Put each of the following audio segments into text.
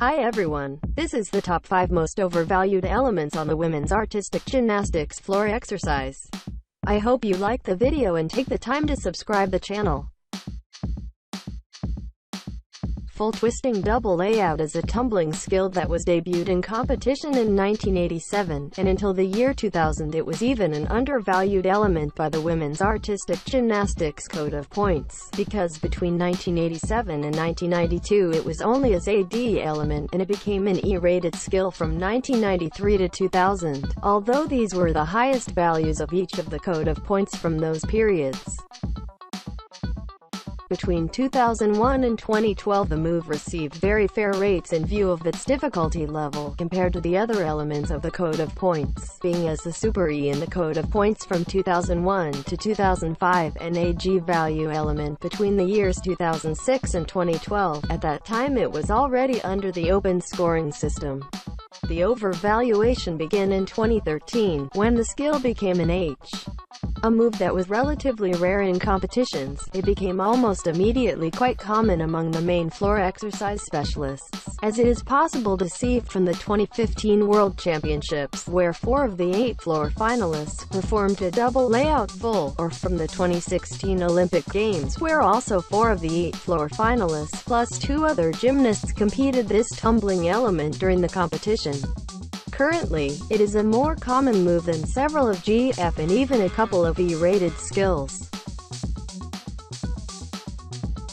Hi everyone, this is the top 5 most overvalued elements on the women's artistic gymnastics floor exercise. I hope you like the video and take the time to subscribe the channel. Full twisting double layout is a tumbling skill that was debuted in competition in 1987, and until the year 2000 it was even an undervalued element by the Women's Artistic Gymnastics Code of Points, because between 1987 and 1992 it was only as a D element, and it became an E-rated skill from 1993 to 2000, although these were the highest values of each of the code of points from those periods. Between 2001 and 2012 the move received very fair rates in view of its difficulty level, compared to the other elements of the code of points, being as the Super E in the code of points from 2001 to 2005, and a G value element between the years 2006 and 2012. At that time it was already under the open scoring system. The overvaluation began in 2013, when the skill became an H. A move that was relatively rare in competitions, it became almost immediately quite common among the main floor exercise specialists, as it is possible to see from the 2015 World Championships, where 4 of the 8 floor finalists performed a double layout full, or from the 2016 Olympic Games, where also 4 of the 8 floor finalists plus 2 other gymnasts competed this tumbling element during the competition. Currently, it is a more common move than several of G, F and even a couple of E-rated skills.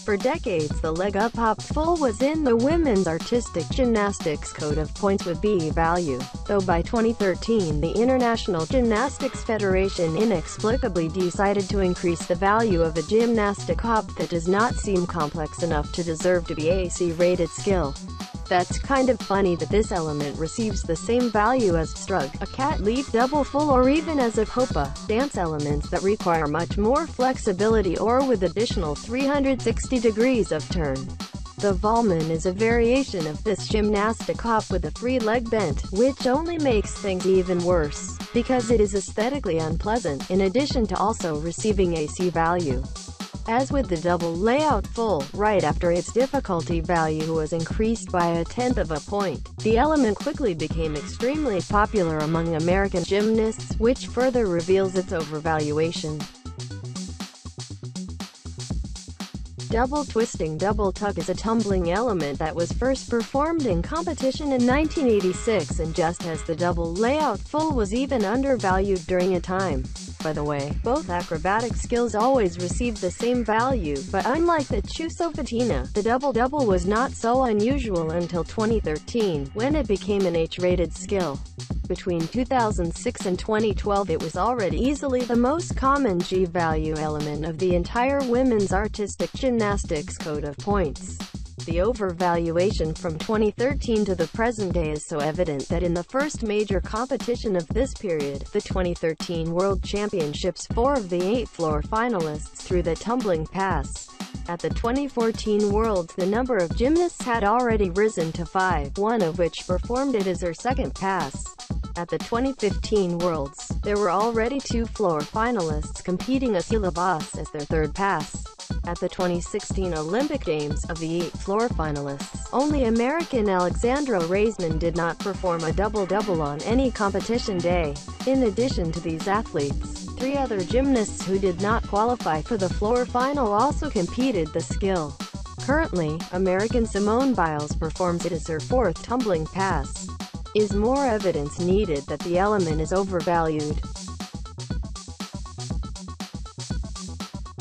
For decades the leg up hop full was in the women's artistic gymnastics code of points with B value, though by 2013 the International Gymnastics Federation inexplicably decided to increase the value of a gymnastic hop that does not seem complex enough to deserve to be a C-rated skill. That's kind of funny that this element receives the same value as strug, a cat leap double full, or even as a copa, dance elements that require much more flexibility or with additional 360 degrees of turn. The Volumen is a variation of this gymnastic hop with a free leg bent, which only makes things even worse, because it is aesthetically unpleasant, in addition to also receiving a C value. As with the double layout full, right after its difficulty value was increased by 1/10 of a point, the element quickly became extremely popular among American gymnasts, which further reveals its overvaluation. Double twisting double tuck is a tumbling element that was first performed in competition in 1986, and just as the double layout full was even undervalued during a time. By the way, both acrobatic skills always received the same value, but unlike the Martina, the double-double was not so unusual until 2013, when it became an H-rated skill. Between 2006 and 2012 it was already easily the most common G value element of the entire women's artistic gymnastics code of points. The overvaluation from 2013 to the present day is so evident that in the first major competition of this period, the 2013 World Championships, 4 of the 8 floor finalists threw the tumbling pass. At the 2014 Worlds the number of gymnasts had already risen to 5, one of which performed it as her second pass. At the 2015 Worlds, there were already 2 floor finalists competing a syllabus as their third pass. At the 2016 Olympic Games, of the 8 floor finalists, only American Alexandra Raisman did not perform a double-double on any competition day. In addition to these athletes, 3 other gymnasts who did not qualify for the floor final also competed the skill. Currently, American Simone Biles performs it as her 4th tumbling pass. Is more evidence needed that the element is overvalued?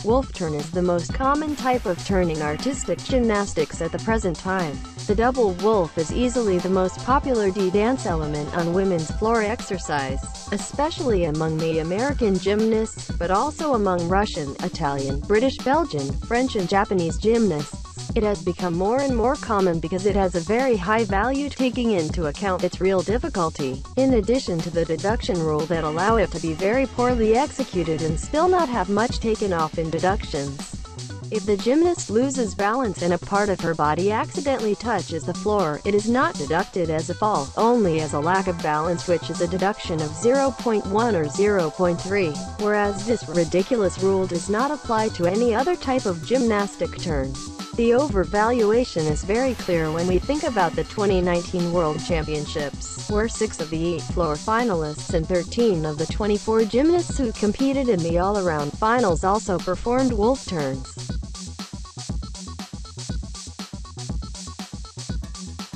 Wolf turn is the most common type of turn in artistic gymnastics at the present time. The double wolf is easily the most popular D dance element on women's floor exercise, especially among the American gymnasts, but also among Russian, Italian, British, Belgian, French and Japanese gymnasts. It has become more and more common because it has a very high value, taking into account its real difficulty, in addition to the deduction rule that allow it to be very poorly executed and still not have much taken off in deductions. If the gymnast loses balance and a part of her body accidentally touches the floor, it is not deducted as a fall, only as a lack of balance, which is a deduction of 0.1 or 0.3, whereas this ridiculous rule does not apply to any other type of gymnastic turn. The overvaluation is very clear when we think about the 2019 World Championships, where 6 of the 8 floor finalists and 13 of the 24 gymnasts who competed in the all-around finals also performed wolf turns.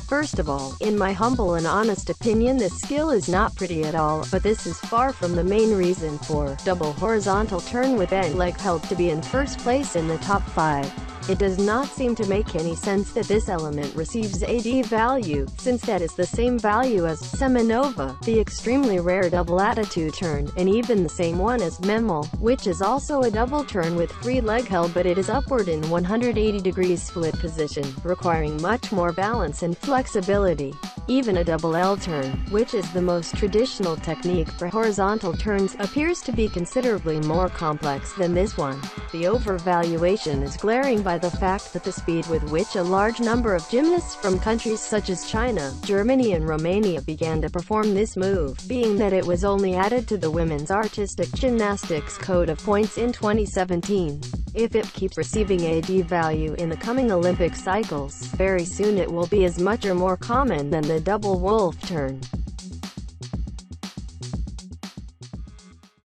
First of all, in my humble and honest opinion, this skill is not pretty at all, but this is far from the main reason for double horizontal turn with end leg held to be in first place in the top 5. It does not seem to make any sense that this element receives a D value, since that is the same value as seminova, the extremely rare double attitude turn, and even the same one as memel, which is also a double turn with free leg held, but it is upward in 180 degrees split position, requiring much more balance and flexibility. Even a double L turn, which is the most traditional technique for horizontal turns, appears to be considerably more complex than this one. The overvaluation is glaring by the fact that the speed with which a large number of gymnasts from countries such as China, Germany and Romania began to perform this move, being that it was only added to the women's artistic gymnastics code of points in 2017. If it keeps receiving a D value in the coming Olympic cycles, very soon it will be as much or more common than the double wolf turn.